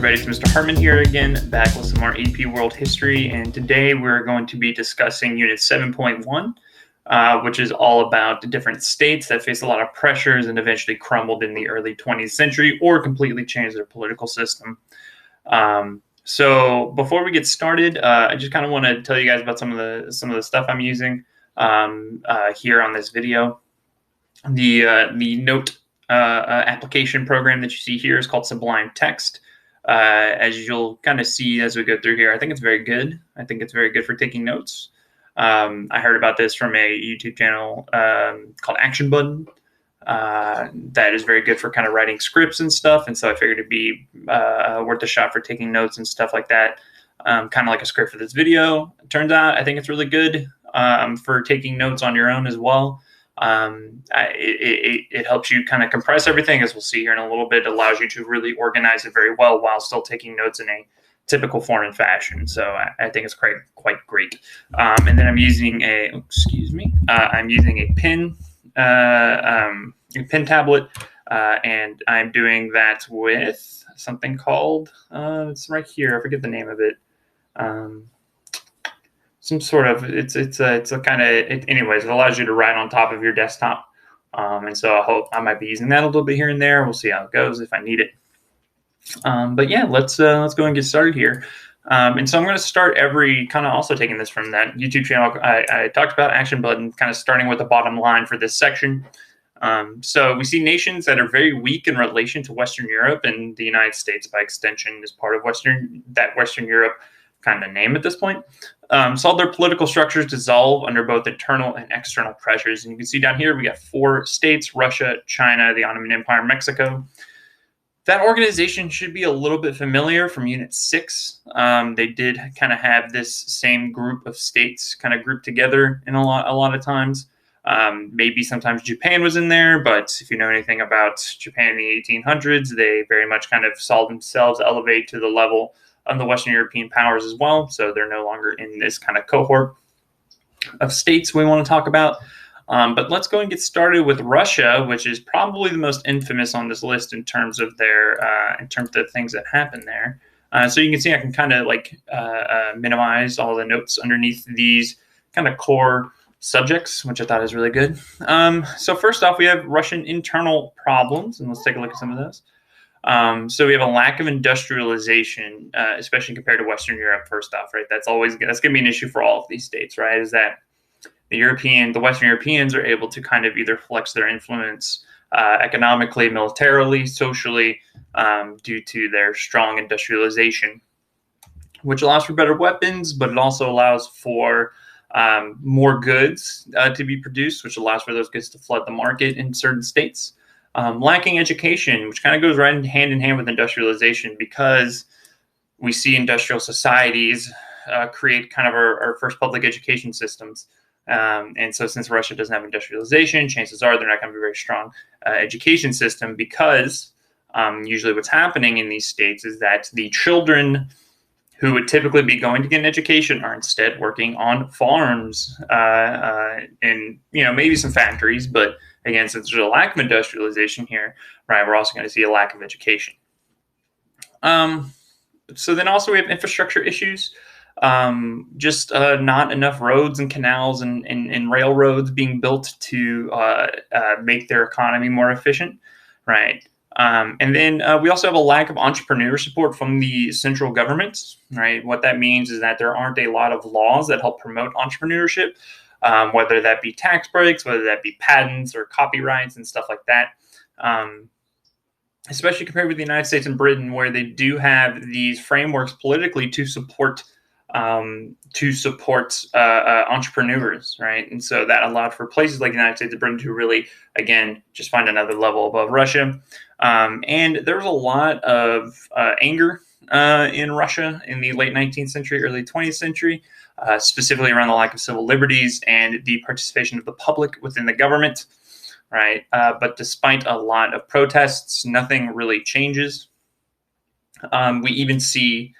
everybody, it's Mr. Hartman here again, back with some more AP World History, and today we're going to be discussing Unit 7.1, which is all about the different states that faced a lot of pressures and eventually crumbled in the early 20th century or completely changed their political system. So before we get started, I just kind of want to tell you guys about some of the stuff I'm using here on this video. The note application program that you see here is called Sublime Text. As you'll kind of see as we go through here, I think it's very good. I think it's very good for taking notes. I heard about this from a YouTube channel called Action Button. That is very good for kind of writing scripts and stuff. And so I figured it'd be worth a shot for taking notes and stuff like that. Kind of like a script for this video. It turns out I think it's really good for taking notes on your own as well. It helps you kind of compress everything, as we'll see here in a little bit. It allows you to really organize it very well while still taking notes in a typical form and fashion. So I think it's quite great. And then I'm using I'm using a pen tablet, and I'm doing that with something called it's right here. I forget the name of it. Some sort of it's a kind of anyways. It allows you to write on top of your desktop, and so I might be using that a little bit here and there. We'll see how it goes if I need it. But yeah, let's go and get started here. And so I'm going to start every kind of also taking this from that YouTube channel I talked about, Action Button, kind of starting with the bottom line for this section. So we see nations that are very weak in relation to Western Europe, and the United States, by extension, is part of Western Europe kind of name at this point. Saw their political structures dissolve under both internal and external pressures. And you can see down here we got 4 states: Russia, China, the Ottoman Empire, Mexico. That organization should be a little bit familiar from Unit 6. They did kind of have this same group of states kind of grouped together in a lot of times. Maybe sometimes Japan was in there, but if you know anything about Japan in the 1800s, they very much kind of saw themselves elevate to the level of the Western European powers as well. So they're no longer in this kind of cohort of states we want to talk about. But let's go and get started with Russia, which is probably the most infamous on this list in terms of the things that happened there. So you can see I can kind of minimize all the notes underneath these kind of core subjects, which I thought is really good. So first off, we have Russian internal problems, and let's take a look at some of those. So we have a lack of industrialization, especially compared to Western Europe. First off, right? That's going to be an issue for all of these states, right? Is that the Western Europeans are able to kind of either flex their influence economically, militarily, socially, due to their strong industrialization, which allows for better weapons, but it also allows for more goods to be produced, which allows for those goods to flood the market in certain states. Lacking education, which kind of goes right hand in hand with industrialization, because we see industrial societies create kind of our first public education systems. And so since Russia doesn't have industrialization, chances are they're not going to be a very strong education system, because usually what's happening in these states is that the children who would typically be going to get an education are instead working on farms and maybe some factories. But again, since there's a lack of industrialization here, right, we're also going to see a lack of education. So then also we have infrastructure issues. Just not enough roads and canals and railroads being built to make their economy more efficient, right? And then we also have a lack of entrepreneur support from the central government, right? What that means is that there aren't a lot of laws that help promote entrepreneurship, whether that be tax breaks, whether that be patents or copyrights and stuff like that. Especially compared with the United States and Britain, where they do have these frameworks politically to support entrepreneurs, right? And so that allowed for places like the United States and Britain to really, again, just find another level above Russia. And there was a lot of anger in Russia in the late 19th century, early 20th century, specifically around the lack of civil liberties and the participation of the public within the government, right? But despite a lot of protests, nothing really changes. We even see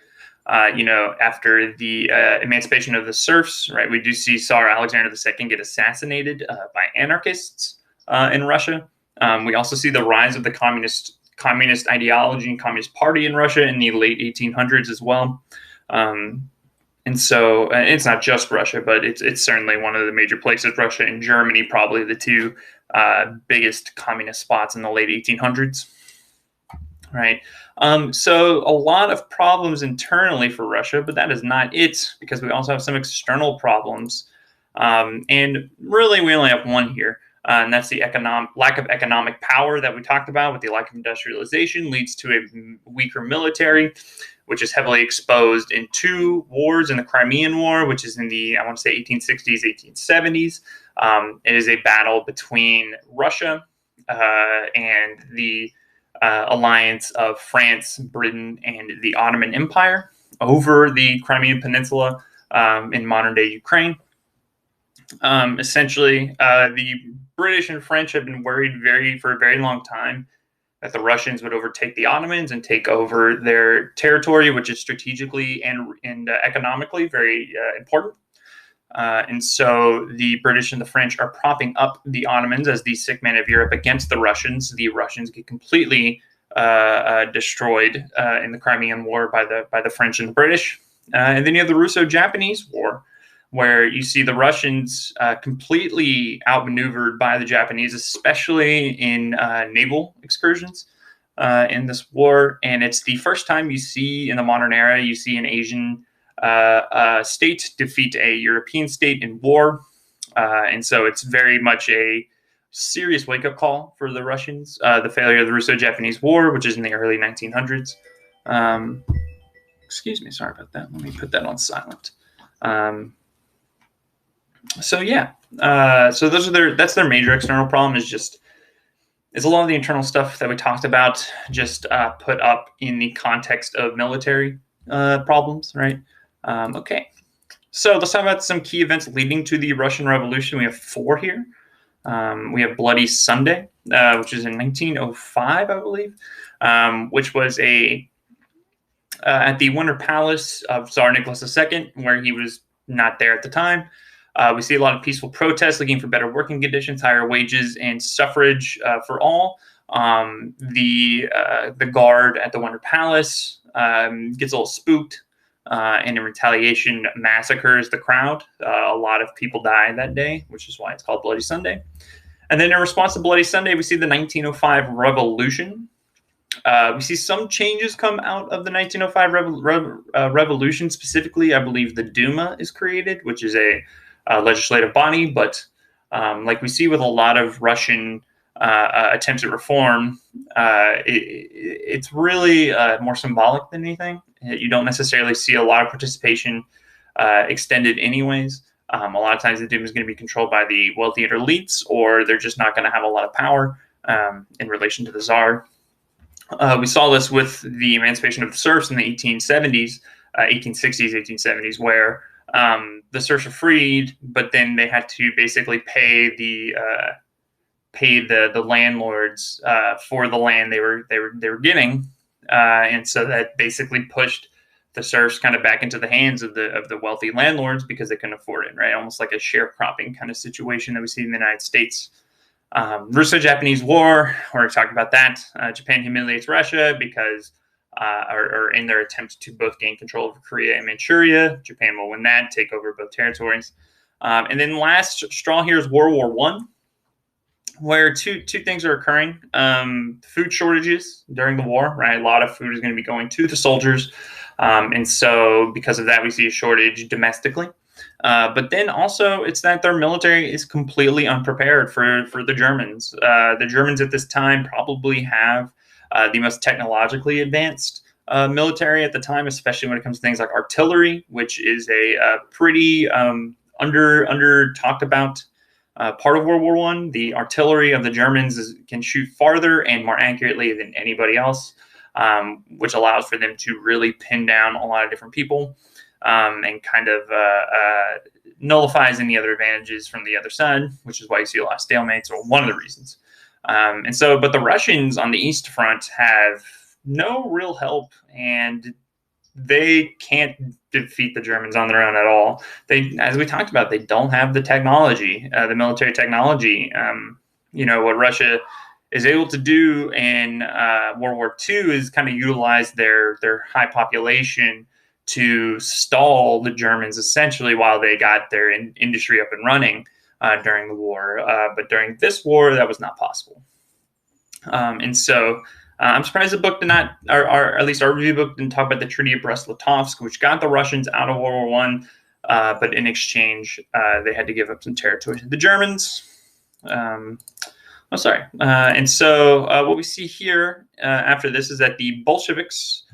after the emancipation of the serfs, right, we do see Tsar Alexander II get assassinated by anarchists in Russia. We also see the rise of the communist communist ideology and communist party in Russia in the late 1800s as well. And so it's not just Russia, but it's certainly one of the major places. Russia and Germany, probably the two biggest communist spots in the late 1800s. Right. So a lot of problems internally for Russia, but that is not it, because we also have some external problems. And really, we only have one here, and that's the lack of economic power that we talked about. With the lack of industrialization leads to a weaker military, which is heavily exposed in two wars: in the Crimean War, which is in the, I want to say, 1860s, 1870s. It is a battle between Russia and the alliance of France, Britain, and the Ottoman Empire over the Crimean Peninsula in modern-day Ukraine. Essentially, the British and French have been worried for a very long time that the Russians would overtake the Ottomans and take over their territory, which is strategically and economically very important. And so the British and the French are propping up the Ottomans as the sick man of Europe against the Russians. The Russians get completely destroyed in the Crimean War by the French and the British. And then you have the Russo-Japanese War, where you see the Russians completely outmaneuvered by the Japanese, especially in naval excursions in this war. And it's the first time you see in the modern era, you see an Asian state defeat a European state in war. And so it's very much a serious wake-up call for the Russians, the failure of the Russo-Japanese War, which is in the early 1900s. Excuse me, sorry about that. Let me put that on silent. So yeah, so that's their major external problem, is a lot of the internal stuff that we talked about, just put up in the context of military problems, right? Okay, so let's talk about some key events leading to the Russian Revolution. We have 4 here. We have Bloody Sunday, which is in 1905, I believe, which was at the Winter Palace of Tsar Nicholas II, where he was not there at the time. We see a lot of peaceful protests looking for better working conditions, higher wages, and suffrage for all. The guard at the Winter Palace gets a little spooked, and in retaliation massacres the crowd. A lot of people die that day, which is why it's called Bloody Sunday. And then in response to Bloody Sunday, we see the 1905 Revolution. We see some changes come out of the 1905 revolution. Specifically, I believe the Duma is created, which is a legislative body. But like we see with a lot of Russian attempts at reform, it's really more symbolic than anything. You don't necessarily see a lot of participation extended anyways. A lot of times the Duma is going to be controlled by the wealthy elites, or they're just not going to have a lot of power in relation to the Tsar. We saw this with the emancipation of the serfs in the 1870s, 1860s, 1870s, where the serfs were freed, but then they had to basically pay the landlords for the land they were getting, and so that basically pushed the serfs kind of back into the hands of the wealthy landlords because they couldn't afford it, right? Almost like a sharecropping kind of situation that we see in the United States. Russo-Japanese War, we're talking about that. Japan humiliates Russia because, or in their attempt to both gain control over Korea and Manchuria. Japan will win that, take over both territories. And then last straw here is World War I, where two things are occurring. Food shortages during the war, right? A lot of food is going to be going to the soldiers. And so because of that, we see a shortage domestically. But then also it's that their military is completely unprepared for the Germans. The Germans at this time probably have the most technologically advanced military at the time, especially when it comes to things like artillery, which is a pretty under talked about part of World War I. The artillery of the Germans can shoot farther and more accurately than anybody else, which allows for them to really pin down a lot of different people. And kind of nullifies any other advantages from the other side, which is why you see a lot of stalemates, or one of the reasons. But the Russians on the East Front have no real help, and they can't defeat the Germans on their own at all. As we talked about, they don't have the technology, the military technology. What Russia is able to do in World War II is kind of utilize their high population to stall the Germans essentially while they got their industry up and running during the war. But during this war, that was not possible. And so I'm surprised the book did not, or at least our review book didn't talk about the Treaty of Brest-Litovsk, which got the Russians out of World War One, but in exchange, they had to give up some territory to the Germans. And so what we see here after this is that the Bolsheviks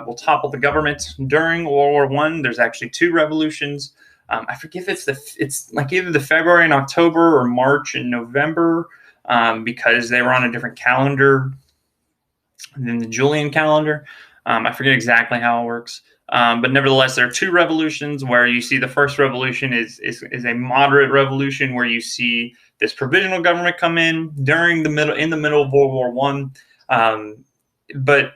will topple the government during World War One. There's actually two revolutions. I forget if it's like either the February and October or March and November, because they were on a different calendar than the Julian calendar. I forget exactly how it works. But nevertheless, there are two revolutions where you see the first revolution is a moderate revolution where you see this provisional government come in in the middle of World War One. But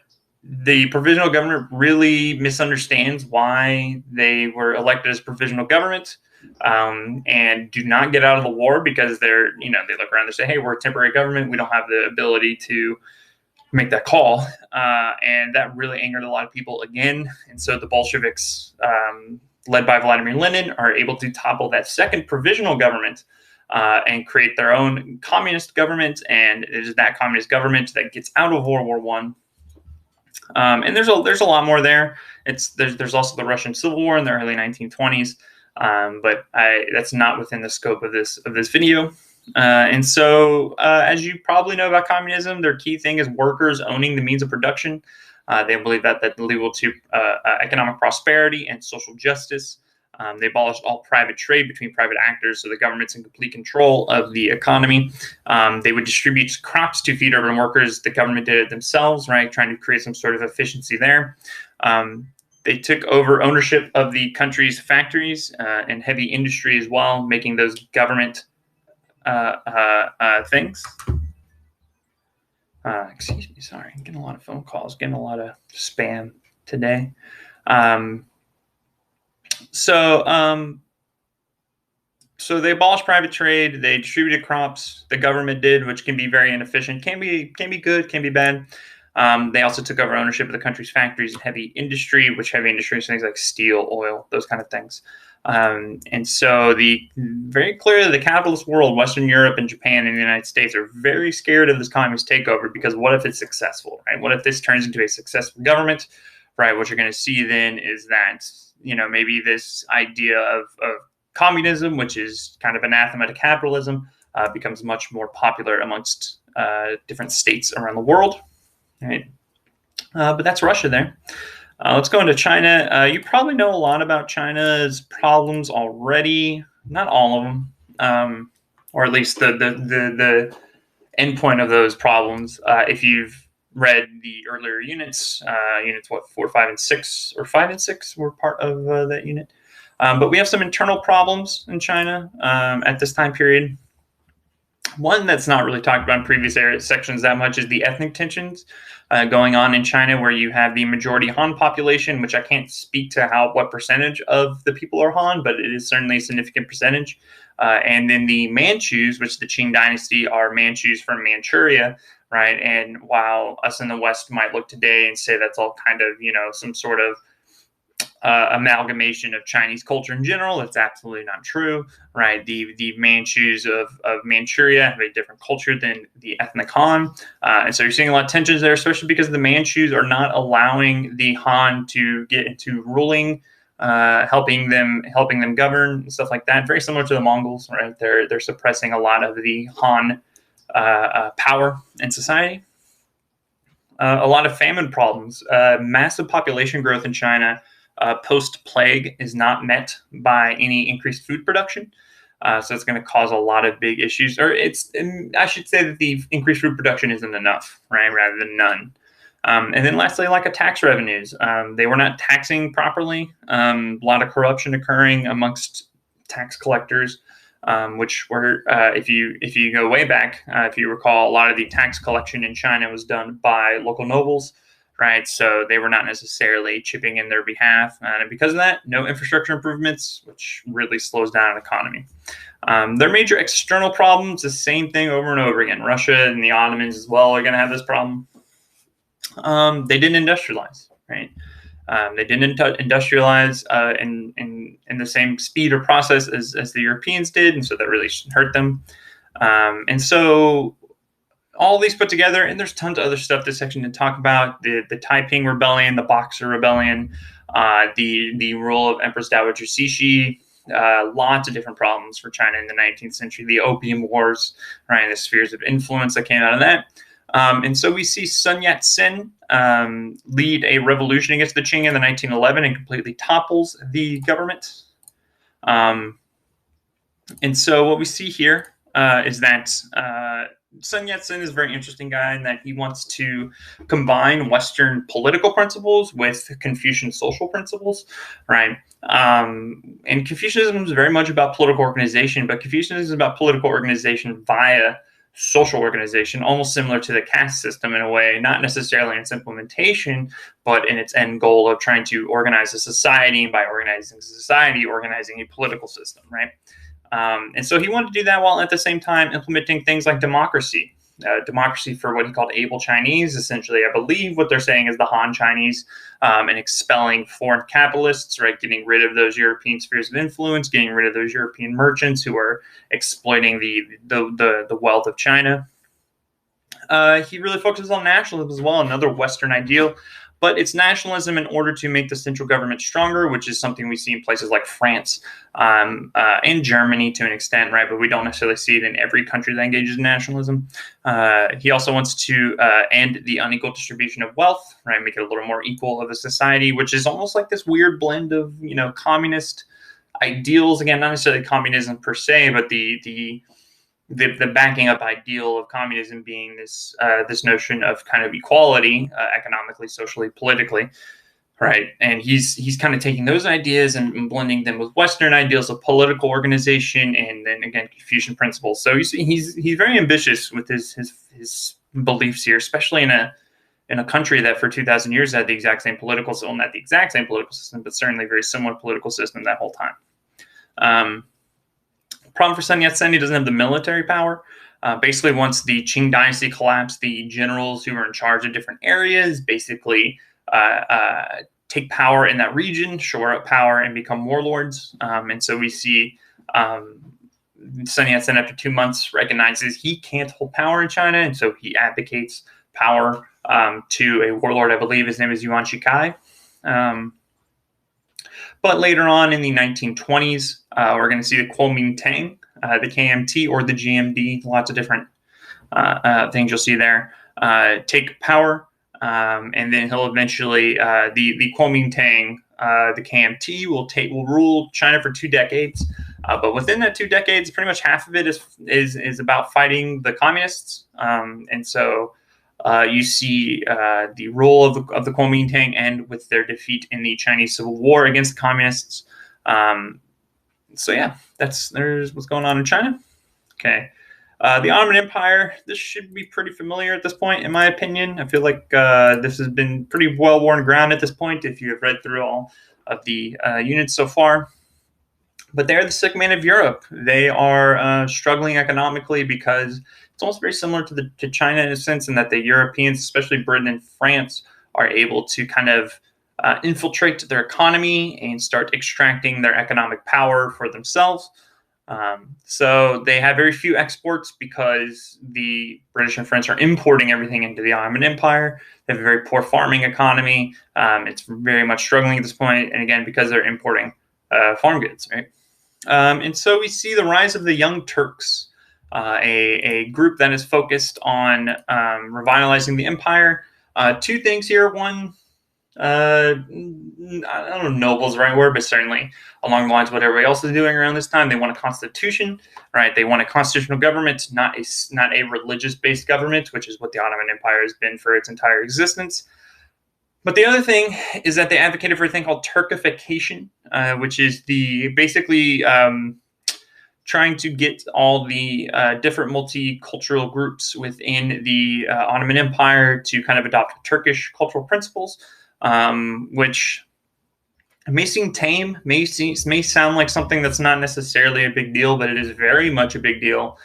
the provisional government really misunderstands why they were elected as provisional government, and do not get out of the war because they look around and say, hey, we're a temporary government. We don't have the ability to make that call. And that really angered a lot of people again. And so the Bolsheviks, led by Vladimir Lenin, are able to topple that second provisional government and create their own communist government. And it is that communist government that gets out of World War One. And there's a lot more there. There's also the Russian Civil War in the early 1920s, but that's not within the scope of this video. And so, as you probably know about communism, their key thing is workers owning the means of production. They believe that lead to economic prosperity and social justice. They abolished all private trade between private actors, so the government's in complete control of the economy. They would distribute crops to feed urban workers. The government did it themselves, right, trying to create some sort of efficiency there. They took over ownership of the country's factories and heavy industry as well, making those government things. Excuse me, sorry, I'm getting a lot of phone calls, getting a lot of spam today. So they abolished private trade. They distributed crops. The government did, which can be very inefficient. Can be good, can be bad. They also took over ownership of the country's factories and heavy industry, which heavy industry is things like steel, oil, those kind of things. And so very clearly the capitalist world, Western Europe and Japan and the United States, are very scared of this communist takeover, because what if it's successful, right? What if this turns into a successful government, right? What you're going to see then is that, maybe this idea of communism, which is kind of anathema to capitalism, becomes much more popular amongst different states around the world, right? But that's Russia there. Let's go into China. You probably know a lot about China's problems already. Not all of them, or at least the endpoint of those problems. If you've read the earlier units, 4, 5, and 6, or 5 and 6 were part of that unit. But we have some internal problems in China at this time period. One that's not really talked about in previous sections that much is the ethnic tensions going on in China, where you have the majority Han population, which I can't speak to what percentage of the people are Han, but it is certainly a significant percentage. And then the Manchus, which the Qing dynasty are Manchus from Manchuria, right? And while us in the West might look today and say that's all kind of, some sort of amalgamation of Chinese culture in general, that's absolutely not true, right? The Manchus of Manchuria have a different culture than the ethnic Han, and so you're seeing a lot of tensions there, especially because the Manchus are not allowing the Han to get into ruling, helping them govern and stuff like that. Very similar to the Mongols, right? They're suppressing a lot of the Han power in society. A lot of famine problems, massive population growth in China. Post-plague is not met by any increased food production. So it's going to cause a lot of big issues. I should say that the increased food production isn't enough, right, rather than none. And then lastly, lack of tax revenues. They were not taxing properly. A lot of corruption occurring amongst tax collectors, which were, if you go way back, if you recall, a lot of the tax collection in China was done by local nobles, right? So they were not necessarily chipping in their behalf. And because of that, no infrastructure improvements, which really slows down an economy. Their major external problems, the same thing over and over again. Russia and the Ottomans as well are going to have this problem. They didn't industrialize, right? They didn't industrialize in the same speed or process as the Europeans did, and so that really hurt them. And so all these put together, and there's tons of other stuff this section didn't talk about: the Taiping Rebellion, the Boxer Rebellion, the rule of Empress Dowager Cixi. Lots of different problems for China in the 19th century. The Opium Wars, right? The spheres of influence that came out of that. And so we see Sun Yat-sen lead a revolution against the Qing in the 1911 and completely topples the government. And so what we see here is that Sun Yat-sen is a very interesting guy in that he wants to combine Western political principles with Confucian social principles, right? And Confucianism is very much about political organization, but Confucianism is about political organization via social organization, almost similar to the caste system in a way, not necessarily in its implementation, but in its end goal of trying to organize a society, and by organizing society, organizing a political system, right? And so he wanted to do that while at the same time implementing things like democracy. Democracy for what he called able Chinese, essentially, I believe what they're saying is the Han Chinese, and expelling foreign capitalists, right? Getting rid of those European spheres of influence, getting rid of those European merchants who are exploiting the wealth of China. He really focuses on nationalism as well, another Western ideal. But it's nationalism in order to make the central government stronger, which is something we see in places like France and Germany to an extent, right? But we don't necessarily see it in every country that engages in nationalism. He also wants to end the unequal distribution of wealth, right? Make it a little more equal of a society, which is almost like this weird blend of, communist ideals. Again, not necessarily communism per se, but the backing up ideal of communism being this notion of kind of equality, economically, socially, politically, right? And he's kind of taking those ideas and blending them with Western ideals of political organization, and then again Confucian principles. So you see, he's very ambitious with his beliefs here, especially in a country that for 2,000 years had the exact same political system, not the exact same political system, but certainly very similar political system that whole time. Problem for Sun Yat-sen, he doesn't have the military power. Basically, once the Qing dynasty collapsed, the generals who were in charge of different areas basically take power in that region, shore up power, and become warlords. And so we see Sun Yat-sen, after 2 months, recognizes he can't hold power in China, and so he advocates power to a warlord. I believe his name is Yuan Shikai. But later on in the 1920s, we're going to see the Kuomintang, the KMT, or the GMD, lots of different things you'll see there, take power. And then he'll eventually, the Kuomintang, the KMT, will rule China for 2 decades. But within that 2 decades, pretty much half of it is about fighting the communists. And so you see the role of the Kuomintang end with their defeat in the Chinese Civil War against the communists. So yeah, there's what's going on in China. Okay. The Ottoman Empire, this should be pretty familiar at this point, in my opinion. I feel like this has been pretty well-worn ground at this point if you have read through all of the units so far. But they're the sick man of Europe. They are struggling economically because it's almost very similar to China in a sense, in that the Europeans, especially Britain and France, are able to kind of infiltrate their economy and start extracting their economic power for themselves. So they have very few exports because the British and French are importing everything into the Ottoman Empire. They have a very poor farming economy. It's very much struggling at this point, and again, because they're importing farm goods, right? And so we see the rise of the Young Turks, a group that is focused on revitalizing the empire. 2 things here. One, I don't know if noble is the right word, but certainly along the lines of what everybody else is doing around this time. They want a constitution, right? They want a constitutional government, not a religious-based government, which is what the Ottoman Empire has been for its entire existence. But the other thing is that they advocated for a thing called Turkification, which is basically trying to get all the different multicultural groups within the Ottoman Empire to kind of adopt Turkish cultural principles, which It may seem tame, may sound like something that's not necessarily a big deal, but it is very much a big deal,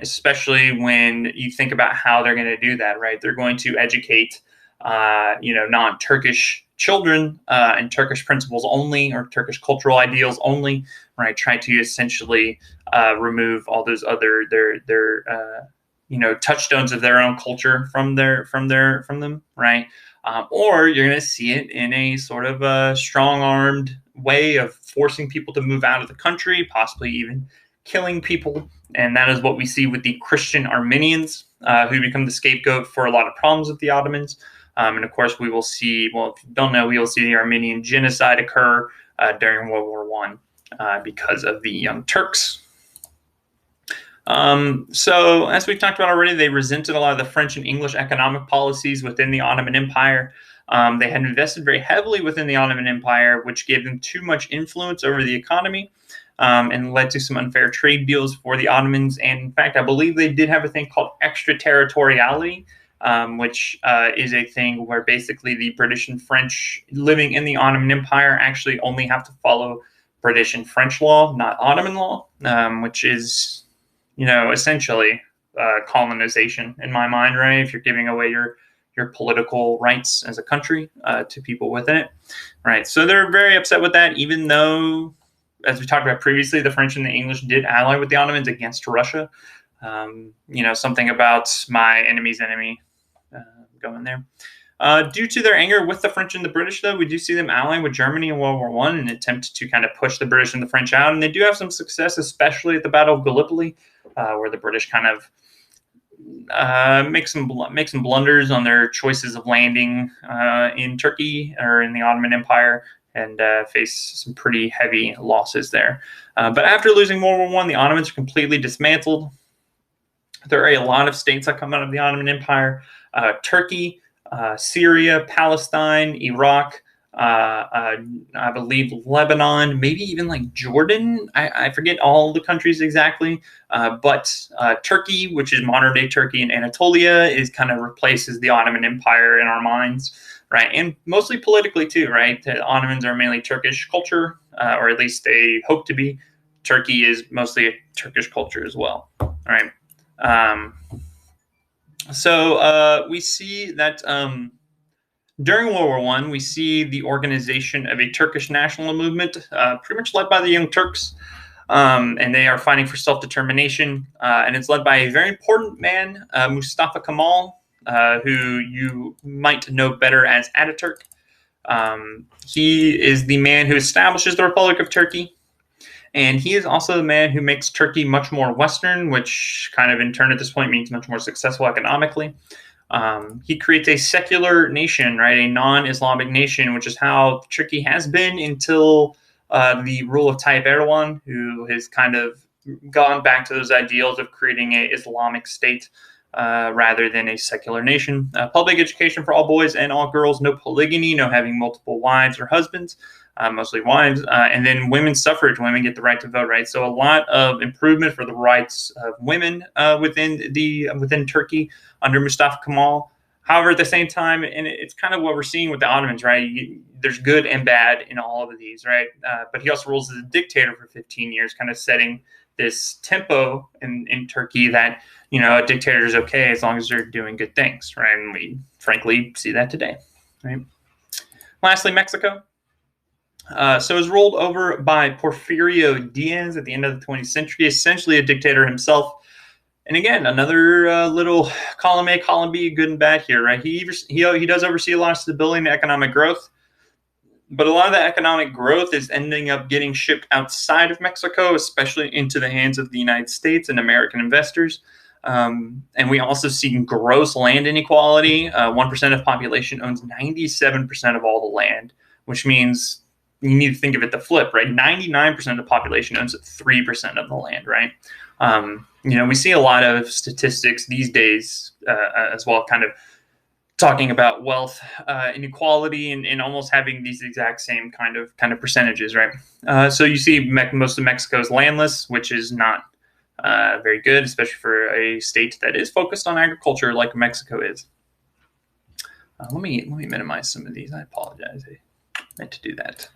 especially when you think about how they're going to do that, right? They're going to educate, non-Turkish children and Turkish principles only, or Turkish cultural ideals only, right? Try to essentially remove all those other touchstones of their own culture from them, right? Or you're going to see it in a sort of a strong-armed way of forcing people to move out of the country, possibly even killing people. And that is what we see with the Christian Armenians, who become the scapegoat for a lot of problems with the Ottomans. And of course, we will see, well, if you don't know, we will see the Armenian genocide occur during World War I because of the Young Turks. So as we've talked about already, they resented a lot of the French and English economic policies within the Ottoman Empire. They had invested very heavily within the Ottoman Empire, which gave them too much influence over the economy and led to some unfair trade deals for the Ottomans. And in fact, I believe they did have a thing called extraterritoriality, which is a thing where basically the British and French living in the Ottoman Empire actually only have to follow British and French law, not Ottoman law, which is essentially colonization in my mind, right? If you're giving away your political rights as a country to people within it, right? So they're very upset with that, even though, as we talked about previously, the French and the English did ally with the Ottomans against Russia. Something about my enemy's enemy going there. Due to their anger with the French and the British, though, we do see them allying with Germany in World War I in an attempt to kind of push the British and the French out. And they do have some success, especially at the Battle of Gallipoli, where the British kind of make some blunders on their choices of landing in Turkey or in the Ottoman Empire, and face some pretty heavy losses there. But after losing World War I, the Ottomans are completely dismantled. There are a lot of states that come out of the Ottoman Empire. Turkey, Syria, Palestine, Iraq, I believe Lebanon, maybe even like Jordan. I forget all the countries exactly, but Turkey, which is modern day Turkey and Anatolia, is kind of replaces the Ottoman Empire in our minds, right? And mostly politically too, right? The Ottomans are mainly Turkish culture, or at least they hope to be. Turkey is mostly a Turkish culture as well, all right? So we see that during World War I, we see the organization of a Turkish national movement, pretty much led by the Young Turks, and they are fighting for self-determination. And it's led by a very important man, Mustafa Kemal, who you might know better as Ataturk. He is the man who establishes the Republic of Turkey. And he is also the man who makes Turkey much more Western, which kind of in turn at this point means much more successful economically. He creates a secular nation, right? A non-Islamic nation, which is how Turkey has been until the rule of Tayyip Erdogan, who has kind of gone back to those ideals of creating an Islamic state rather than a secular nation. Public education for all boys and all girls, no polygamy, no having multiple wives or husbands. Mostly wives, and then women's suffrage. Women get the right to vote, right? So a lot of improvement for the rights of women within Turkey under Mustafa Kemal. However, at the same time, and it's kind of what we're seeing with the Ottomans, right? There's good and bad in all of these, right? But he also rules as a dictator for 15 years, kind of setting this tempo in Turkey that, a dictator is okay as long as they're doing good things, right? And we frankly see that today, right? Lastly, Mexico. So it was ruled over by Porfirio Diaz at the end of the 20th century, essentially a dictator himself. And again, another little column A, column B, good and bad here, right? He does oversee a lot of stability and economic growth, but a lot of that economic growth is ending up getting shipped outside of Mexico, especially into the hands of the United States and American investors. And we also see gross land inequality. 1% of population owns 97% of all the land, which means you need to think of it the flip, right? 99% of the population owns 3% of the land, right? We see a lot of statistics these days as well, kind of talking about wealth inequality and almost having these exact same kind of percentages, right? So you see most of Mexico is landless, which is not very good, especially for a state that is focused on agriculture like Mexico is. Let me minimize some of these. I apologize. I meant to do that.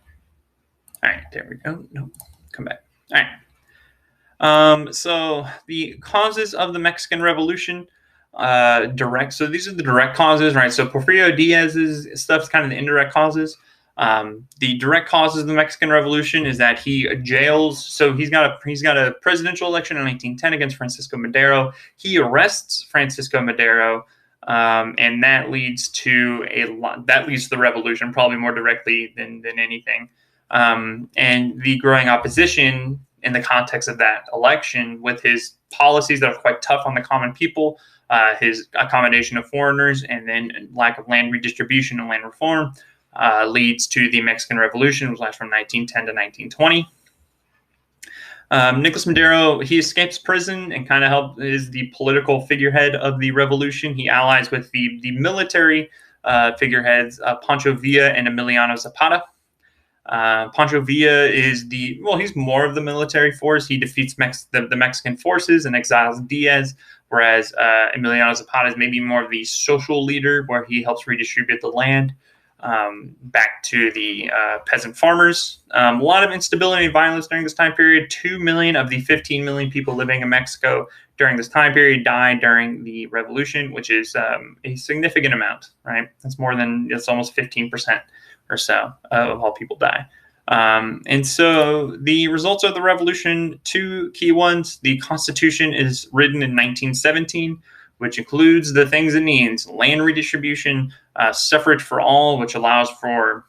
All right, there we go. Nope, come back. All right. So the causes of the Mexican Revolution, direct. So these are the direct causes, right? So Porfirio Diaz's stuff's kind of the indirect causes. The direct causes of the Mexican Revolution is that he jails. So he's got a presidential election in 1910 against Francisco Madero. He arrests Francisco Madero, and that leads to the revolution probably more directly than anything. And the growing opposition in the context of that election, with his policies that are quite tough on the common people, his accommodation of foreigners, and then lack of land redistribution and land reform, leads to the Mexican Revolution, which lasts from 1910 to 1920. Nicolas Madero, he escapes prison and kind of is the political figurehead of the revolution. He allies with the military figureheads, Pancho Villa and Emiliano Zapata. Pancho Villa he's more of the military force. He defeats the Mexican forces and exiles Diaz, whereas Emiliano Zapata is maybe more of the social leader, where he helps redistribute the land back to the peasant farmers. A lot of instability and violence during this time period. 2 million of the 15 million people living in Mexico during this time period died during the revolution, which is a significant amount, right? It's almost 15% or so of all people die. And so the results of the revolution, two key ones. The Constitution is written in 1917, which includes the things it needs: land redistribution, suffrage for all, which allows for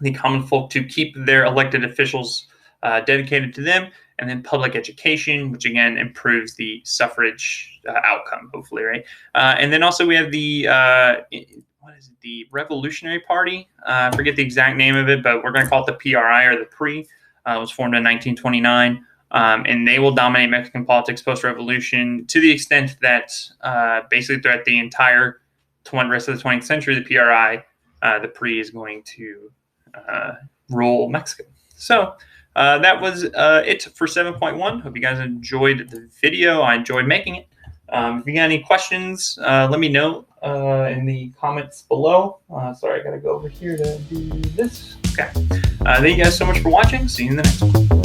the common folk to keep their elected officials dedicated to them, and then public education, which again improves the suffrage outcome, hopefully, right? And then also we have the Revolutionary Party. I forget the exact name of it, but we're going to call it the PRI, or the PRI. It was formed in 1929. And they will dominate Mexican politics post-revolution to the extent that basically throughout the entire rest of the 20th century, the PRI, the PRI, is going to rule Mexico. So that was it for 7.1. Hope you guys enjoyed the video. I enjoyed making it. If you got any questions, let me know in the comments below. Sorry, I got to go over here to do this. Okay. Thank you guys so much for watching. See you in the next one.